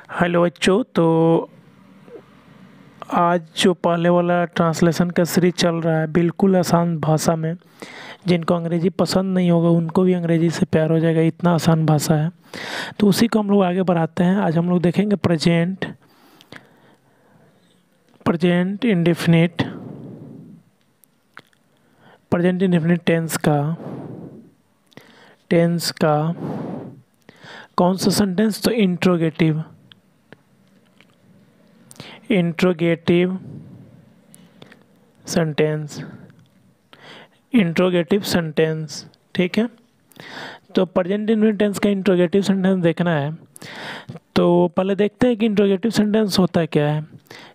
Hello बच्चों। तो आज जो पहले वाला ट्रांसलेशन का सीरीज चल रहा है बिल्कुल आसान भाषा में, जिनको अंग्रेज़ी पसंद नहीं होगा उनको भी अंग्रेज़ी से प्यार हो जाएगा, इतना आसान भाषा है। तो उसी को हम लोग आगे बढ़ाते हैं। आज हम लोग देखेंगे प्रेजेंट इंडेफिनिट टेंस का कौन सा सेंटेंस, तो इंट्रोगेटिव सेंटेंस। ठीक है, तो प्रेजेंट इंडेफिनिट टेंस का इंट्रोगेटिव सेंटेंस देखना है। तो पहले देखते हैं कि इंट्रोगेटिव सेंटेंस होता क्या है।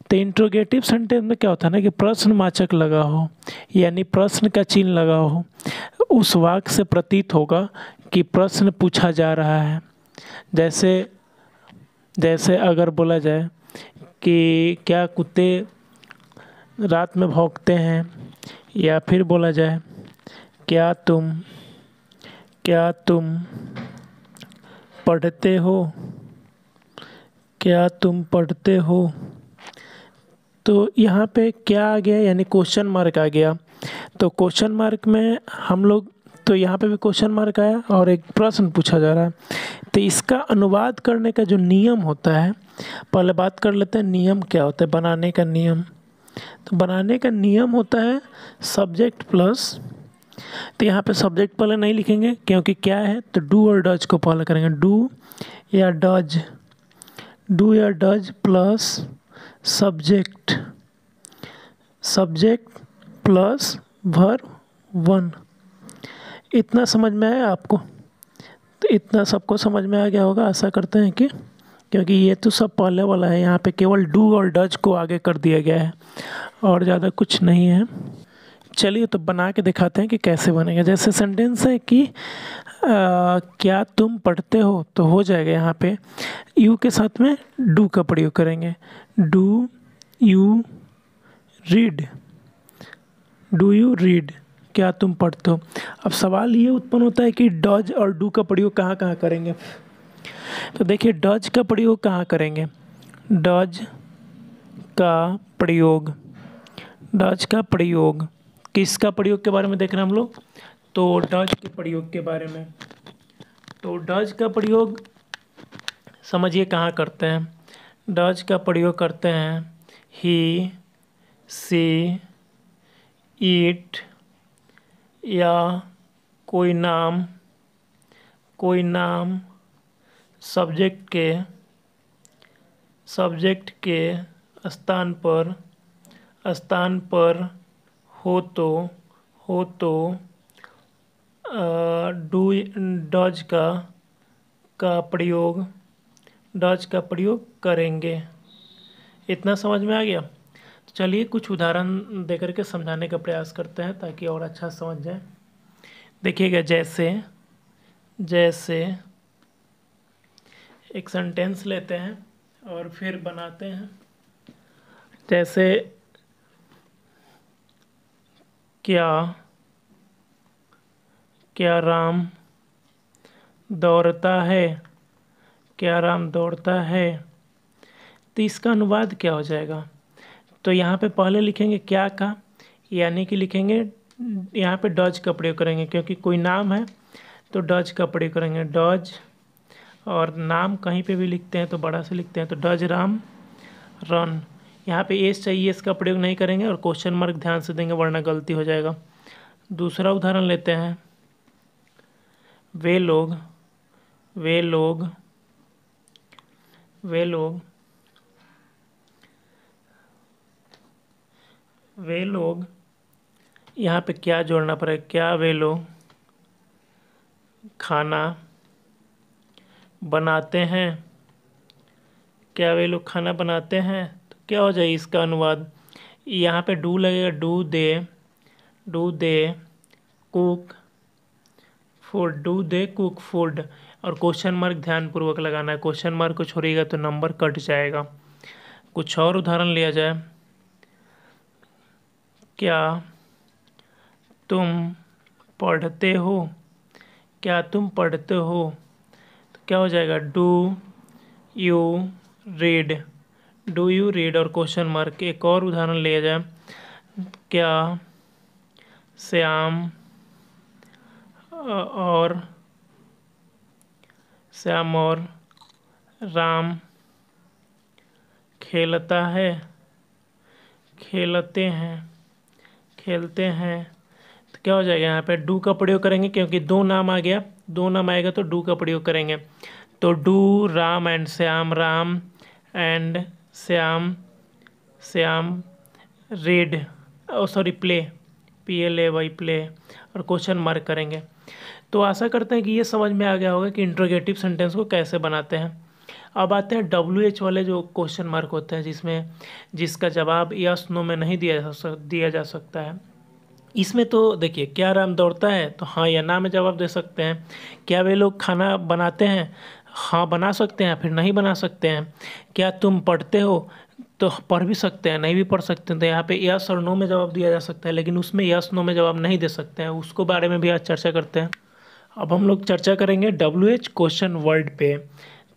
तो इंट्रोगेटिव सेंटेंस में क्या होता है ना कि प्रश्नवाचक लगा हो, यानी प्रश्न का चिन्ह लगा हो। उस वाक्य से प्रतीत होगा कि प्रश्न पूछा जा रहा है। जैसे अगर बोला जाए कि क्या कुत्ते रात में भौंकते हैं, या फिर बोला जाए क्या तुम पढ़ते हो, तो यहाँ पे क्या आ गया, यानी क्वेश्चन मार्क आ गया। तो क्वेश्चन मार्क में हम लोग, तो यहाँ पे भी क्वेश्चन मार्क आया और एक प्रश्न पूछा जा रहा है। तो इसका अनुवाद करने का जो नियम होता है, पहले बात कर लेते हैं नियम क्या होता है, बनाने का नियम। तो बनाने का नियम होता है सब्जेक्ट प्लस, तो यहाँ पे सब्जेक्ट पहले नहीं लिखेंगे क्योंकि क्या है, तो डू और डज को पहले करेंगे। डू या does plus subject plus verb 1। इतना समझ में आया आपको? तो इतना सबको समझ में आ गया होगा, आशा करते हैं कि, क्योंकि ये तो सब पहले वाला है, यहाँ पे केवल डू और डज को आगे कर दिया गया है और ज़्यादा कुछ नहीं है। चलिए तो बना के दिखाते हैं कि कैसे बनेगा। जैसे सेंटेंस है कि क्या तुम पढ़ते हो, तो हो जाएगा यहाँ पे यू के साथ में डू का प्रयोग करेंगे। डू यू रीड, क्या तुम पढ़ते हो। अब सवाल ये उत्पन्न होता है कि डज और डू का प्रयोग कहाँ कहाँ करेंगे। तो देखिए डज का प्रयोग कहाँ करेंगे, डज का प्रयोग किसका प्रयोग के बारे में देख रहे हैं हम लोग, तो डज के प्रयोग के बारे में। तो डज का प्रयोग समझिए कहाँ करते हैं। डज का प्रयोग करते हैं ही, सी, इट, या कोई नाम सब्जेक्ट के स्थान पर हो तो डू डज का प्रयोग करेंगे। इतना समझ में आ गया। तो चलिए कुछ उदाहरण देकर के समझाने का प्रयास करते हैं ताकि और अच्छा समझ जाए। देखिएगा, जैसे एक सेंटेंस लेते हैं और फिर बनाते हैं। जैसे क्या राम दौड़ता है, तो इसका अनुवाद क्या हो जाएगा। तो यहाँ पे पहले लिखेंगे क्या का, यानी कि लिखेंगे यहाँ पे डज का प्रयोग करेंगे, क्योंकि कोई नाम है तो डज का प्रयोग करेंगे। डज, और नाम कहीं पे भी लिखते हैं तो बड़ा से लिखते हैं, तो डज राम रन। यहाँ पे एस चाहिए, इसका प्रयोग नहीं करेंगे, और क्वेश्चन मार्क ध्यान से देंगे वरना गलती हो जाएगा। दूसरा उदाहरण लेते हैं। वे लोग यहाँ पे क्या जोड़ना पड़ेगा, क्या वे लोग खाना बनाते हैं, तो क्या हो जाए इसका अनुवाद। यहाँ पे डू लगेगा, डू दे कुक फूड, और क्वेश्चन मार्क ध्यानपूर्वक लगाना है। क्वेश्चन मार्क को छोड़िएगा तो नंबर कट जाएगा। कुछ और उदाहरण लिया जाए। क्या तुम पढ़ते हो, तो क्या हो जाएगा, do you read, do you read और क्वेश्चन मार्क। एक और उदाहरण लिया जाए, क्या श्याम और राम खेलता है, खेलते हैं। तो क्या हो जाएगा, यहाँ पे डू का प्रयोग करेंगे क्योंकि दो नाम आ गया, दो नाम आएगा तो डू का प्रयोग करेंगे। तो do Ram and Shyam, Ram and Shyam read, sorry play, PLAY play, और क्वेश्चन मार्क करेंगे। तो आशा करते हैं कि ये समझ में आ गया होगा कि इंट्रोगेटिव सेंटेंस को कैसे बनाते हैं। अब आते हैं WH वाले जो क्वेश्चन मार्क होते हैं, जिसका जवाब यस नो में नहीं दिया जा सकता है। इसमें तो देखिए, क्या राम दौड़ता है, तो हाँ या ना में जवाब दे सकते हैं। क्या वे लोग खाना बनाते हैं, हाँ बना सकते हैं, फिर नहीं बना सकते हैं। क्या तुम पढ़ते हो, तो पढ़ भी सकते हैं, नहीं भी पढ़ सकते हैं। तो यहाँ पे यस और नो में जवाब दिया जा सकता है, लेकिन उसमें यस नो में जवाब नहीं दे सकते हैं। उसको बारे में भी आज चर्चा करते हैं। अब हम लोग चर्चा करेंगे WH क्वेश्चन वर्ड पे।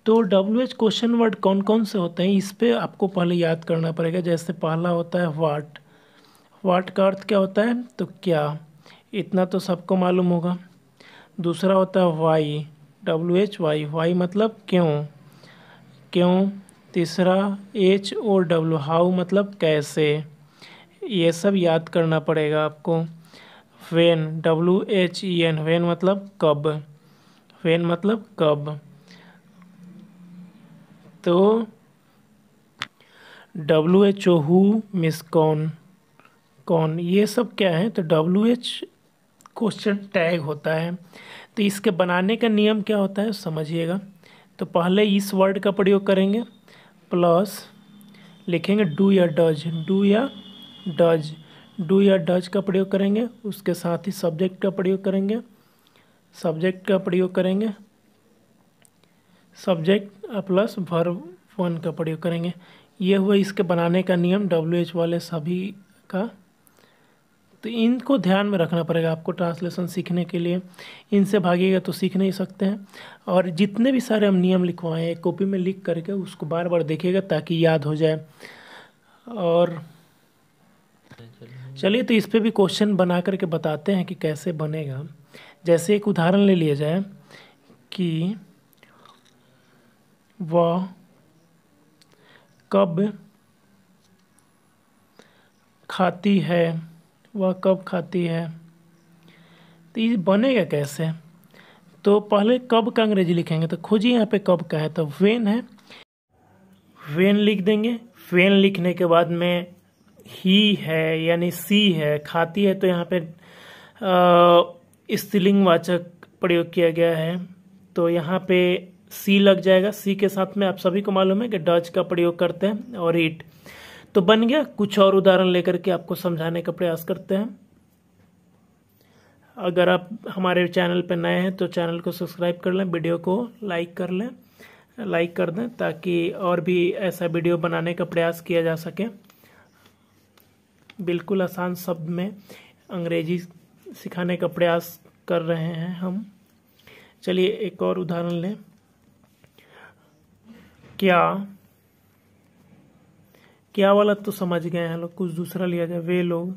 तो WH क्वेश्चन वर्ड कौन कौन से होते हैं, इस पे आपको पहले याद करना पड़ेगा। जैसे पहला होता है वाट, वाट का अर्थ क्या होता है, तो क्या, इतना तो सबको मालूम होगा। दूसरा होता है वाई, WH वाई, वाई मतलब क्यों। तीसरा HOW, हाउ मतलब कैसे। ये सब याद करना पड़ेगा आपको। वेन, WHEN, वेन मतलब कब। तो WHO हु मिस कौन, ये सब क्या है, तो WH क्वेश्चन टैग होता है। तो इसके बनाने का नियम क्या होता है समझिएगा। तो पहले इस वर्ड का प्रयोग करेंगे, प्लस लिखेंगे डू या डज, डू या डज का प्रयोग करेंगे। उसके साथ ही सब्जेक्ट का प्रयोग करेंगे, सब्जेक्ट प्लस वर्ब 1 का प्रयोग करेंगे। ये हुआ इसके बनाने का नियम WH वाले सभी का। तो इनको ध्यान में रखना पड़ेगा आपको ट्रांसलेशन सीखने के लिए। इनसे भागिएगा तो सीख नहीं सकते हैं। और जितने भी सारे हम नियम लिखवाएं एक कॉपी में लिख करके उसको बार बार देखिएगा ताकि याद हो जाए। और चलिए, तो इस पे भी क्वेश्चन बना करके बताते हैं कि कैसे बनेगा। जैसे एक उदाहरण ले लिया जाए कि वह कब खाती है, तो ये बनेगा कैसे। तो पहले कब का अंग्रेजी लिखेंगे, तो खोजिए यहाँ पे कब का है, तो वेन है, वेन लिख देंगे। वेन लिखने के बाद में ही है यानी सी है, खाती है तो यहाँ पे स्त्रीलिंग वाचक प्रयोग किया गया है, तो यहाँ पे सी लग जाएगा। सी के साथ में आप सभी को मालूम है कि डच का प्रयोग करते हैं, और ईट। तो बन गया। कुछ और उदाहरण लेकर के आपको समझाने का प्रयास करते हैं। अगर आप हमारे चैनल पर नए हैं तो चैनल को सब्सक्राइब कर लें, वीडियो को लाइक कर दें ताकि और भी ऐसा वीडियो बनाने का प्रयास किया जा सके। बिल्कुल आसान शब्द में अंग्रेजी सिखाने का प्रयास कर रहे हैं हम। चलिए एक और उदाहरण लें। क्या वाला तो समझ गए हैं लोग, कुछ दूसरा लिया जाए। वे लोग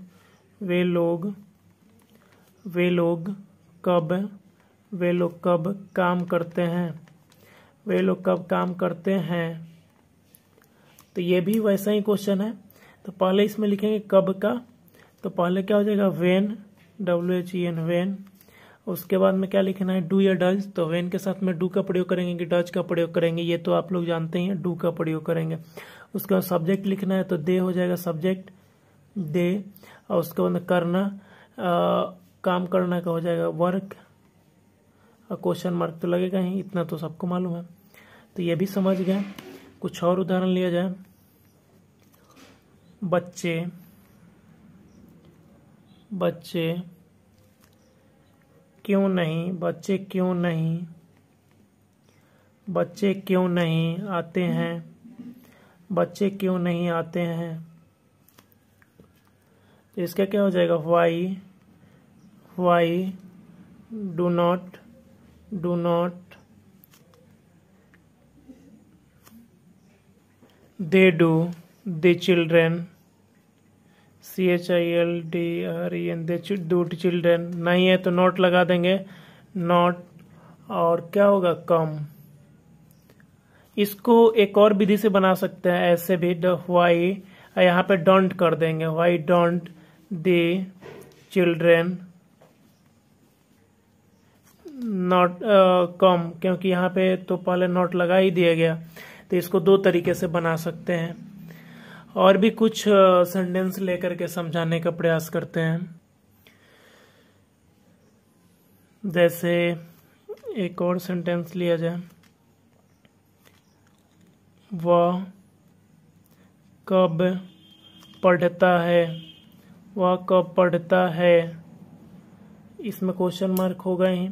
कब काम करते हैं, तो ये भी वैसा ही क्वेश्चन है। तो पहले इसमें लिखेंगे कब का, तो पहले क्या हो जाएगा वेन, WHEN वेन। उसके बाद में क्या लिखना है, डू या डज, तो वेन के साथ में डू का प्रयोग करेंगे कि डज का प्रयोग करेंगे, ये तो आप लोग जानते ही हैं, डू का प्रयोग करेंगे। उसके बाद सब्जेक्ट लिखना है तो दे हो जाएगा, सब्जेक्ट दे। और उसके बाद करना, काम करना का हो जाएगा वर्क, और क्वेश्चन मार्क तो लगेगा ही, इतना तो सबको मालूम है। तो ये भी समझ गए। कुछ और उदाहरण लिया जाए। बच्चे क्यों नहीं आते हैं, तो इसका क्या हो जाएगा, why do not they do, the children, CHILDREN, they do children. नहीं है तो नॉट लगा देंगे, नॉट। और क्या होगा, कम। इसको एक और विधि से बना सकते हैं, ऐसे भी, वाई यहाँ पे डोंट कर देंगे, why don't the children not come, क्योंकि यहाँ पे तो पहले नॉट लगा ही दिया गया। तो इसको दो तरीके से बना सकते हैं। और भी कुछ सेंटेंस लेकर के समझाने का प्रयास करते हैं। जैसे एक और सेंटेंस लिया जाए, वह कब पढ़ता है, वह कब पढ़ता है। इसमें क्वेश्चन मार्क होगा ही,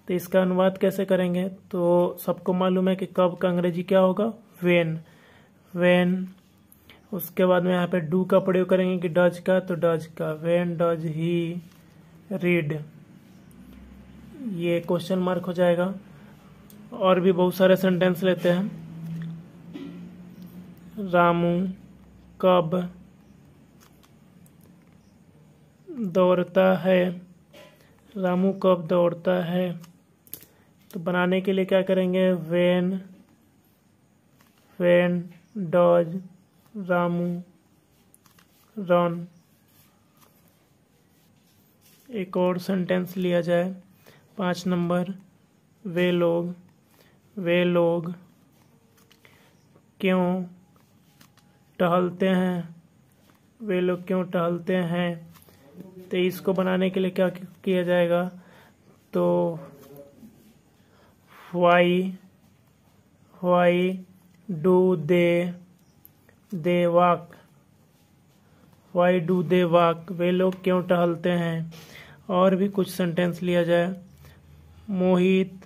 तो इसका अनुवाद कैसे करेंगे। तो सबको मालूम है कि कब का अंग्रेजी क्या होगा, वेन। वेन, उसके बाद में यहाँ पे डू का प्रयोग करेंगे कि डज का, तो डज का, वेन डज ही रीड, ये क्वेश्चन मार्क हो जाएगा। और भी बहुत सारे सेंटेंस लेते हैं। रामू कब दौड़ता है, रामू कब दौड़ता है। तो बनाने के लिए क्या करेंगे, वेन डज रामू रन। एक और सेंटेंस लिया जाए, 5 नंबर, वे लोग क्यों टहलते हैं, वे लोग क्यों टहलते हैं। तो इसको बनाने के लिए क्या किया जाएगा, तो why do they walk, why do they walk, वे लोग क्यों टहलते हैं। और भी कुछ सेंटेंस लिया जाए, मोहित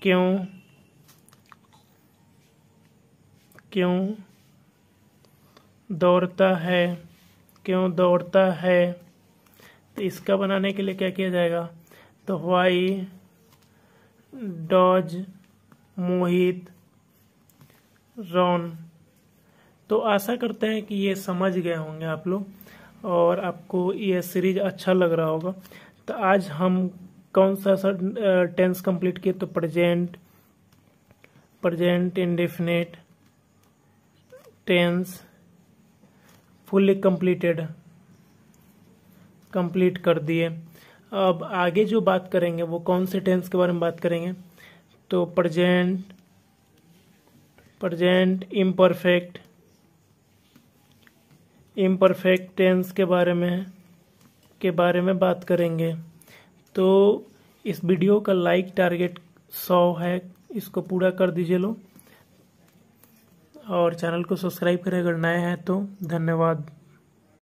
क्यों दौड़ता है। तो इसका बनाने के लिए क्या किया जाएगा, तो वाई डॉज मोहित रन। तो आशा करते हैं कि ये समझ गए होंगे आप लोग और आपको ये सीरीज अच्छा लग रहा होगा। तो आज हम कौन सा टेंस कंप्लीट किए, तो present indefinite tense fully complete कर दिए। अब आगे जो बात करेंगे वो कौन से टेंस के बारे में बात करेंगे, तो प्रेजेंट इम्परफेक्ट टेंस के बारे में बात करेंगे। तो इस वीडियो का लाइक टारगेट 100 है, इसको पूरा कर दीजिए लोग, और चैनल को सब्सक्राइब करें अगर नए हैं तो। धन्यवाद।